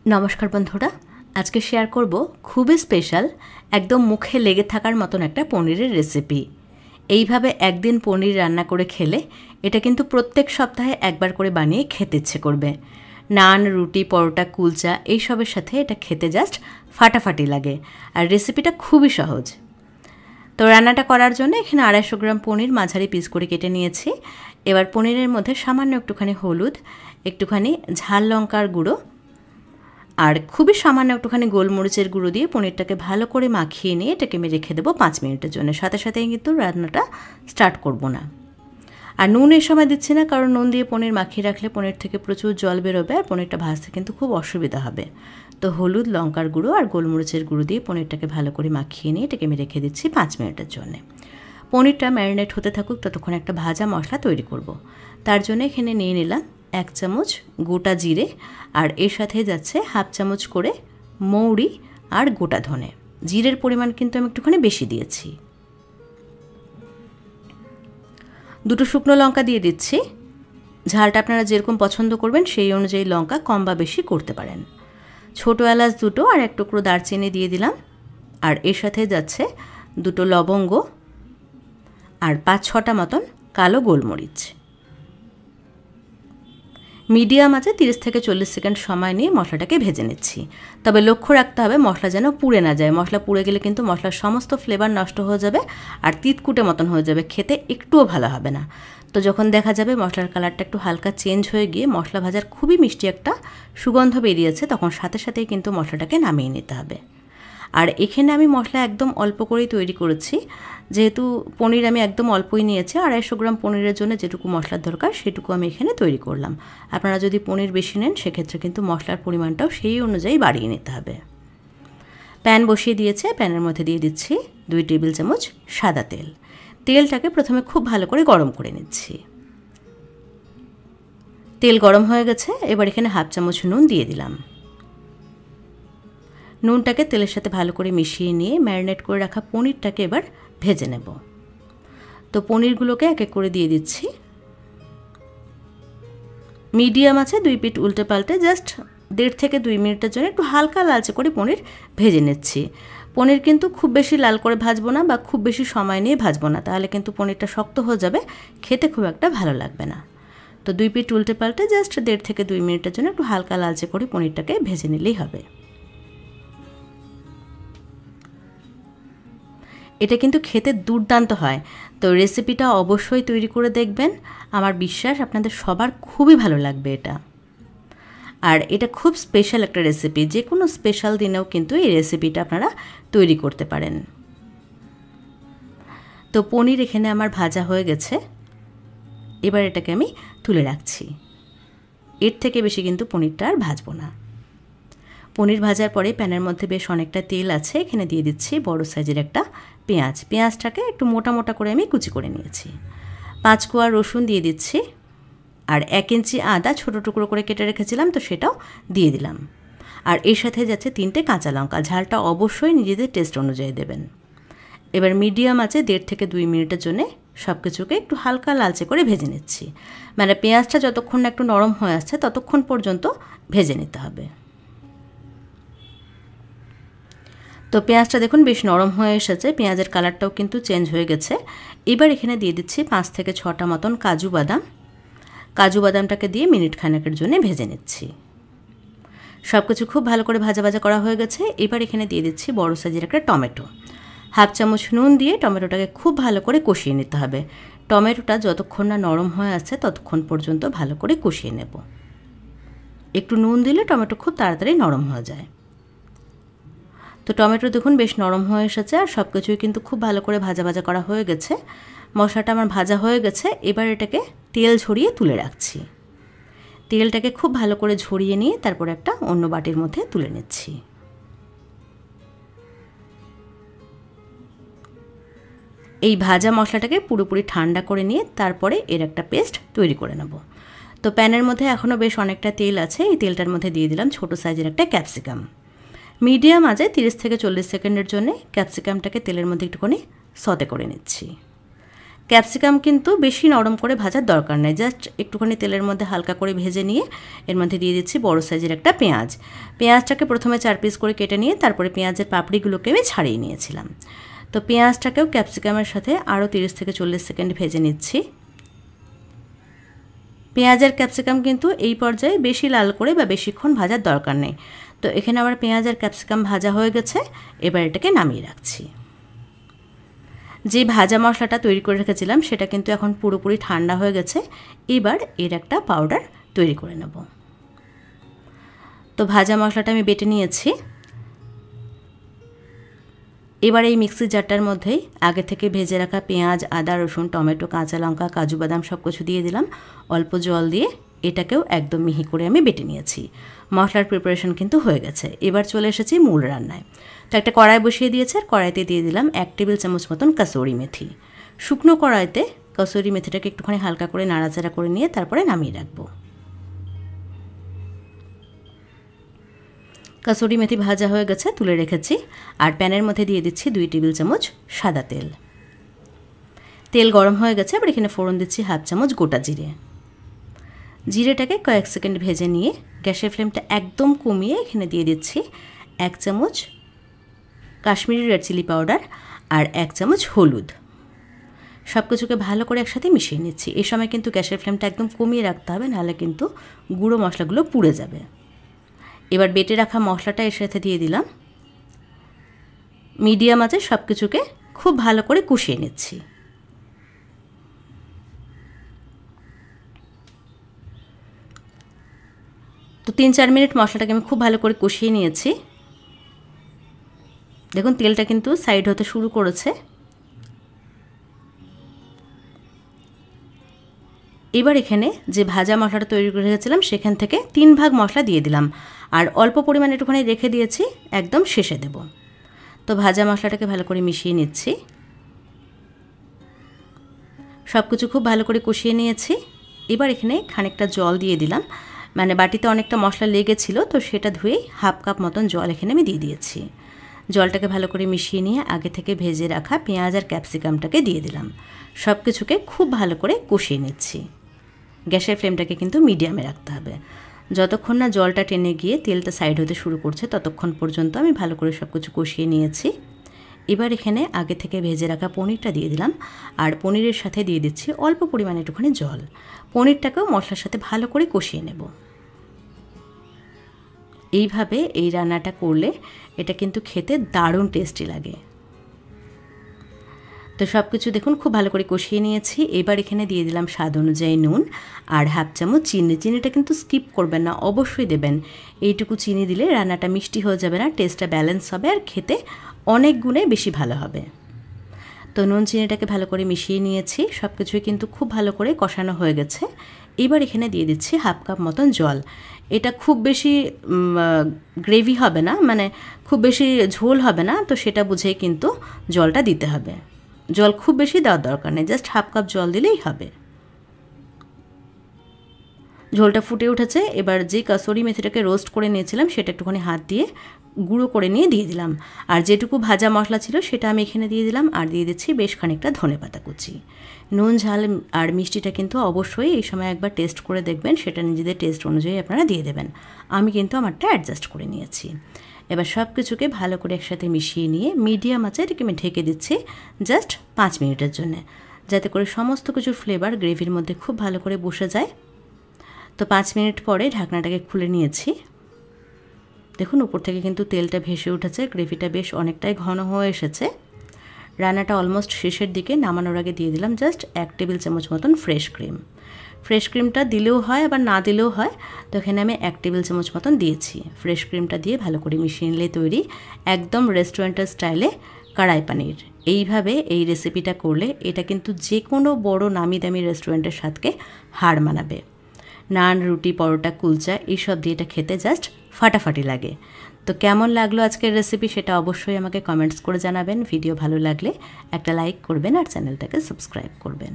नमस्कार बंधुरा आज के शेयर करब खूबই स्पेशल एकदम मुखे लेगे थाकार मतन एक पनीरेर रेसिपि। এইভাবে একদিন পনির রান্না করে খেলে এটা কিন্তু প্রত্যেক সপ্তাহে একবার করে বানিয়ে খেতে ইচ্ছে করবে। নান, রুটি, পরোটা, কুলচা এইসবের সাথে এটা খেতে জাস্ট ফাটাফাটি লাগে আর রেসিপিটা খুবই সহজ। তো রান্নাটা করার জন্য এখানে 250 গ্রাম পনির মাঝারি পিস করে কেটে নিয়েছি। এবার পনিরের মধ্যে সামান্য একটুখানি হলুদ, একটুখানি ঝাল লঙ্কার গুঁড়ো আর খুবই সামান্য একটুখানি গোলমরিচের গুঁড়ো দিয়ে পনিরটাকে ভালো করে মাখিয়ে নিয়ে এটাকে আমি রেখে দেবো 5 মিনিটের জন্য। সাথে সাথেই কিন্তু রান্নাটা স্টার্ট করব না। আর নুন এই সময় দিচ্ছি না, কারণ নুন দিয়ে পনির মাখিয়ে রাখলে পনির থেকে প্রচুর জল বেরোবে আর পনিরটা ভাজতে কিন্তু খুব অসুবিধা হবে। তো হলুদ, লঙ্কার গুঁড়ো আর গোলমরিচের গুঁড়ো দিয়ে পনিরটাকে ভালো করে মাখিয়ে নিয়ে এটাকে আমি রেখে দিচ্ছি 5 মিনিটের জন্য। পনিরটা ম্যারিনেট হতে থাকুক, ততক্ষণ একটা ভাজা মশলা তৈরি করব। তার জন্য এখানে নিয়ে নিলাম 1 চামচ গোটা জিরে আর এর সাথে যাচ্ছে হাফ চামচ করে মৌরি আর গোটা ধনে। জিরের পরিমাণ কিন্তু আমি একটুখানি বেশি দিয়েছি। দুটো শুকনো লঙ্কা দিয়ে দিচ্ছি। ঝালটা আপনারা যেরকম পছন্দ করবেন সেই অনুযায়ী লঙ্কা কম বা বেশি করতে পারেন। ছোটো এলাচ দুটো আর 1 টুকরো দারচিনি দিয়ে দিলাম। আর এর সাথে যাচ্ছে দুটো লবঙ্গ আর 5-6টা মতন কালো গোলমরিচ। মিডিয়াম আছে 30 থেকে 40 সেকেন্ড সময় নিয়ে মশলাটাকে ভেজে নিচ্ছি। তবে লক্ষ্য রাখতে হবে মশলা যেন পুড়ে না যায়। মশলা পুড়ে গেলে কিন্তু মশলার সমস্ত ফ্লেভার নষ্ট হয়ে যাবে আর তিতকুটে মতন হয়ে যাবে, খেতে একটুও ভালো হবে না। তো যখন দেখা যাবে মশলার কালারটা একটু হালকা চেঞ্জ হয়ে গিয়ে মশলা ভাজার খুবই মিষ্টি একটা সুগন্ধ বেরিয়েছে, তখন সাথে সাথেই কিন্তু মশলাটাকে নামিয়ে নিতে হবে। আর এখানে আমি মশলা একদম অল্প করেই তৈরি করেছি, যেহেতু পনির আমি একদম অল্পই নিয়েছি। 250 গ্রাম পনিরের জন্য যেটুকু মশলার দরকার সেটুকু আমি এখানে তৈরি করলাম। আপনারা যদি পনির বেশি নেন সেক্ষেত্রে কিন্তু মশলার পরিমাণটাও সেই অনুযায়ী বাড়িয়ে নিতে হবে। প্যান বসিয়ে দিয়েছে, প্যানের মধ্যে দিয়ে দিচ্ছি 2 টেবিল চামচ সাদা তেল। তেলটাকে প্রথমে খুব ভালো করে গরম করে নিচ্ছি। তেল গরম হয়ে গেছে, এবার এখানে হাফ চামচ নুন দিয়ে দিলাম। নুনটাকে তেলের সাথে ভালো করে মিশিয়ে নিয়ে ম্যারিনেট করে রাখা পনিরটাকে এবার ভেজে নেব। তো পনিরগুলোকে এক এক করে দিয়ে দিচ্ছি। মিডিয়াম আছে 2 পিঠ উল্টে পাল্টে জাস্ট 1.5 থেকে 2 মিনিটের জন্য একটু হালকা লালচে করে পনির ভেজে নিচ্ছি। পনির কিন্তু খুব বেশি লাল করে ভাজবো না বা খুব বেশি সময় নিয়ে ভাজবো না, তাহলে কিন্তু পনিরটা শক্ত হয়ে যাবে, খেতে খুব একটা ভালো লাগবে না। তো 2 পিঠ উল্টে পাল্টে জাস্ট 1.5 থেকে 2 মিনিটের জন্য একটু হালকা লালচে করে পনিরটাকে ভেজে নিলেই হবে। এটা কিন্তু খেতে দুর্দান্ত হয়। তো রেসিপিটা অবশ্যই তৈরি করে দেখবেন, আমার বিশ্বাস আপনাদের সবার খুবই ভালো লাগবে এটা। আর এটা খুব স্পেশাল একটা রেসিপি, যে কোনো স্পেশাল দিনেও কিন্তু এই রেসিপিটা আপনারা তৈরি করতে পারেন। তো পনির এখানে আমার ভাজা হয়ে গেছে, এবার এটাকে আমি তুলে রাখছি। এর থেকে বেশি কিন্তু পনিরটা আর ভাজবো না। পনির ভাজার পরে প্যানের মধ্যে বেশ অনেকটা তেল আছে, এখানে দিয়ে দিচ্ছি বড় সাইজের একটা পেঁয়াজ। পেঁয়াজটাকে একটু মোটা মোটা করে আমি কুচি করে নিয়েছি। 5 কোয়া রসুন দিয়ে দিচ্ছি আর 1 ইঞ্চি আদা ছোটো টুকরো করে কেটে রেখেছিলাম, তো সেটাও দিয়ে দিলাম। আর এর সাথে যাচ্ছে 3টে কাঁচা লঙ্কা। ঝালটা অবশ্যই নিজেদের টেস্ট অনুযায়ী দেবেন। এবার মিডিয়াম আছে 1.5 থেকে 2 মিনিটের জন্য সব কিছুকে একটু হালকা লালচে করে ভেজে নিচ্ছি। মানে পেঁয়াজটা যতক্ষণ না একটু নরম হয়ে আসছে ততক্ষণ পর্যন্ত ভেজে নিতে হবে। তো পেঁয়াজটা দেখুন বেশ নরম হয়ে এসেছে, পেঁয়াজের কালারটাও কিন্তু চেঞ্জ হয়ে গেছে। এবার এখানে দিয়ে দিচ্ছি 5 থেকে 6টা মতন কাজু বাদাম। কাজু বাদামটাকে দিয়ে মিনিট খানেকের জন্য ভেজে নিচ্ছি। সব কিছু খুব ভালো করে ভাজা ভাজা করা হয়ে গেছে। এবার এখানে দিয়ে দিচ্ছি বড় সাইজের একটা টমেটো। হাফ চামচ নুন দিয়ে টমেটোটাকে খুব ভালো করে কষিয়ে নিতে হবে। টমেটোটা যতক্ষণ না নরম হয়ে আসছে ততক্ষণ পর্যন্ত ভালো করে কষিয়ে নেব। একটু নুন দিলে টমেটো খুব তাড়াতাড়ি নরম হয়ে যায়। তো টমেটো দেখুন বেশ নরম হয়ে এসেছে আর সব কিছুই কিন্তু খুব ভালো করে ভাজা ভাজা করা হয়ে গেছে। মশলাটা আমার ভাজা হয়ে গেছে, এবার এটাকে তেল ঝরিয়ে তুলে রাখছি। তেলটাকে খুব ভালো করে ঝরিয়ে নিয়ে তারপর একটা অন্য বাটির মধ্যে তুলে নিচ্ছি। এই ভাজা মশলাটাকে পুরোপুরি ঠান্ডা করে নিয়ে তারপরে এর একটা পেস্ট তৈরি করে নেব। তো প্যানের মধ্যে এখনও বেশ অনেকটা তেল আছে, এই তেলটার মধ্যে দিয়ে দিলাম ছোটো সাইজের একটা ক্যাপসিকাম। মিডিয়াম আছে 30 থেকে 40 সেকেন্ডের জন্য ক্যাপসিকামটাকে তেলের মধ্যে একটুখানি সতে করে নিচ্ছি। ক্যাপসিকাম কিন্তু বেশি নরম করে ভাজার দরকার নেই, জাস্ট একটুখানি তেলের মধ্যে হালকা করে ভেজে নিয়ে এর মধ্যে দিয়ে দিচ্ছি বড় সাইজের একটা পেঁয়াজ। পেঁয়াজটাকে প্রথমে 4 পিস করে কেটে নিয়ে তারপরে পেঁয়াজের পাপড়িগুলোকে আমি ছাড়িয়ে নিয়েছিলাম। তো পেঁয়াজটাকেও ক্যাপসিকামের সাথে আরও 30 থেকে 40 সেকেন্ড ভেজে নিচ্ছি। পেঁয়াজ আর ক্যাপসিকাম কিন্তু এই পর্যায়ে বেশি লাল করে বা বেশিক্ষণ ভাজার দরকার নেই। তো এখানে আমার পেঁয়াজ আর ক্যাপসিকাম ভাজা হয়ে গেছে, এবার এটাকে নামিয়ে রাখছি। যে ভাজা মশলাটা তৈরি করে রেখেছিলাম সেটা কিন্তু এখন পুরোপুরি ঠান্ডা হয়ে গেছে। এবার এর একটা পাউডার তৈরি করে নেব। তো ভাজা মশলাটা আমি বেটে নিয়েছি। এবার এই মিক্সি জারটার মধ্যেই আগে থেকে ভেজে রাখা পেঁয়াজ, আদা, রসুন, টমেটো, কাঁচা লঙ্কা, কাজু বাদাম সব কিছু দিয়ে দিলাম। অল্প জল দিয়ে এটাকেও একদম মিহি করে আমি বেটে নিয়েছি। মশলার প্রিপারেশন কিন্তু হয়ে গেছে। এবার চলে এসেছি মূল রান্নায়। তো একটা কড়াই বসিয়ে দিয়েছে আর কড়াইতে দিয়ে দিলাম 1 টেবিল চামচ মতন কাসুরি মেথি। শুকনো কড়াইতে কাসুরি মেথিটাকে একটুখানি হালকা করে নাড়াচাড়া করে নিয়ে তারপরে নামিয়ে রাখবো। কাসুরি মেথি ভাজা হয়ে গেছে, তুলে রেখেছি। আর প্যানের মধ্যে দিয়ে দিচ্ছি 2 টেবিল চামচ সাদা তেল। তেল গরম হয়ে গেছে, এবার এখানে ফোড়ন দিচ্ছি 1/2 চামচ গোটা জিরে। জিরেটাকে কয়েক সেকেন্ড ভেজে নিয়ে গ্যাসের ফ্লেমটা একদম কমিয়ে এখানে দিয়ে দিচ্ছি 1 চামচ কাশ্মীরি রেড চিলি পাউডার আর 1 চামচ হলুদ। সব কিছুকে ভালো করে একসাথে মিশিয়ে নিচ্ছি। এই সময় কিন্তু গ্যাসের ফ্লেমটা একদম কমিয়ে রাখতে হবে, নাহলে কিন্তু গুঁড়ো মশলাগুলো পুড়ে যাবে। এবার বেটে রাখা মশলাটা এর সাথে দিয়ে দিলাম। মিডিয়াম আঁচে সব কিছুকে খুব ভালো করে কষিয়ে নিচ্ছি। তো 3-4 মিনিট মশলাটাকে আমি খুব ভালো করে কষিয়ে নিয়েছি। দেখুন তেলটা কিন্তু সাইড হতে শুরু করেছে। এবার এখানে যে ভাজা মশলাটা তৈরি করে রেখেছিলাম সেখান থেকে 3 ভাগ মশলা দিয়ে দিলাম, আর অল্প পরিমাণে একটুখানি রেখে দিয়েছি, একদম শেষে দেব। তো ভাজা মশলাটাকে ভালো করে মিশিয়ে নিচ্ছি। সব কিছু খুব ভালো করে কষিয়ে নিয়েছি। এবার এখানে খানিকটা জল দিয়ে দিলাম, মানে বাটিতে অনেকটা মশলা লেগেছিল, তো সেটা ধুয়ে 1/2 কাপ মতন জল এখানে আমি দিয়ে দিয়েছি। জলটাকে ভালো করে মিশিয়ে নিয়ে আগে থেকে ভেজে রাখা পেঁয়াজ আর ক্যাপসিকামটাকে দিয়ে দিলাম। সব কিছুকে খুব ভালো করে কষিয়ে নিচ্ছি। গ্যাসের ফ্লেমটাকে কিন্তু মিডিয়ামে রাখতে হবে। যতক্ষণ না জলটা টেনে গিয়ে তেলটা সাইড হতে শুরু করছে ততক্ষণ পর্যন্ত আমি ভালো করে সব কিছু কষিয়ে নিয়েছি। এবার এখানে আগে থেকে ভেজে রাখা পনিরটা দিয়ে দিলাম, আর পনিরের সাথে দিয়ে দিচ্ছি অল্প পরিমাণে একটুখানি জল। পনিরটাকেও মশলার সাথে ভালো করে কষিয়ে নেব। এইভাবে এই রান্নাটা করলে এটা কিন্তু খেতে দারুণ টেস্টি লাগে। তো সব কিছু দেখুন খুব ভালো করে কষিয়ে নিয়েছি। এবার এখানে দিয়ে দিলাম স্বাদ অনুযায়ী নুন আর 1/2 চামচ চিনি। চিনিটা কিন্তু স্কিপ করবেন না, অবশ্যই দেবেন। এইটুকু চিনি দিলে রান্নাটা মিষ্টি হয়ে যাবে না, টেস্টটা ব্যালেন্স হবে আর খেতে অনেক গুণে বেশি ভালো হবে। তো নুন চিনিটাকে ভালো করে মিশিয়ে নিয়েছি। সব কিছুই কিন্তু খুব ভালো করে কষানো হয়ে গেছে। এবার এখানে দিয়ে দিচ্ছি 1/2 কাপ মতন জল। এটা খুব বেশি গ্রেভি হবে না, মানে খুব বেশি ঝোল হবে না, তো সেটা বুঝেই কিন্তু জলটা দিতে হবে। জল খুব বেশি দেওয়ার দরকার নেই, জাস্ট 1/2 কাপ জল দিলেই হবে। ঝোলটা ফুটে উঠেছে। এবার যে কাসুরি মেথিটাকে রোস্ট করে নিয়েছিলাম সেটা একটুখানি হাত দিয়ে গুঁড়ো করে নিয়ে দিয়ে দিলাম, আর যেটুকু ভাজা মশলা ছিল সেটা আমি এখানে দিয়ে দিলাম, আর দিয়ে দিচ্ছি বেশ খানিকটা ধনেপাতা কুচি। নুন ঝাল আর মিষ্টিটা কিন্তু অবশ্যই এই সময় একবার টেস্ট করে দেখবেন, সেটা নিজেদের টেস্ট অনুযায়ী আপনারা দিয়ে দেবেন। আমি কিন্তু আমারটা অ্যাডজাস্ট করে নিয়েছি। এবার সব কিছুকে ভালো করে একসাথে মিশিয়ে নিয়ে মিডিয়াম আঁচে এটাকে আমি ঢেকে দিচ্ছি জাস্ট 5 মিনিটের জন্য, যাতে করে সমস্ত কিছুর ফ্লেভার গ্রেভির মধ্যে খুব ভালো করে বসে যায়। তো 5 মিনিট পরে ঢাকনাটাকে খুলে নিয়েছি। দেখুন উপর থেকে কিন্তু তেলটা ভেসে উঠেছে, গ্রেভিটা বেশ অনেকটাই ঘন হয়ে এসেছে। রান্নাটা অলমোস্ট শেষের দিকে। নামানোর আগে দিয়ে দিলাম জাস্ট 1 টেবিল চামচ মতন ফ্রেশ ক্রিম। ফ্রেশ ক্রিমটা দিলেও হয় আবার না দিলেও হয়, তো এখানে আমি 1 টেবিল চামচ মতন দিয়েছি। ফ্রেশ ক্রিমটা দিয়ে ভালো করে মিশিয়ে নিলে তৈরি একদম রেস্টুরেন্টের স্টাইলে কড়াই পনির। এইভাবে এই রেসিপিটা করলে এটা কিন্তু যে কোনো বড় নামি দামি রেস্টুরেন্টের স্বাদকে হার মানাবে। নান, রুটি, পরোটা, কুলচা এইসব দিয়ে এটা খেতে জাস্ট ফাটাফাটি লাগে। তো কেমন লাগলো আজকের রেসিপি সেটা অবশ্যই আমাকে কমেন্টস করে জানাবেন। ভিডিও ভালো লাগলে একটা লাইক করবেন আর চ্যানেলটাকে সাবস্ক্রাইব করবেন।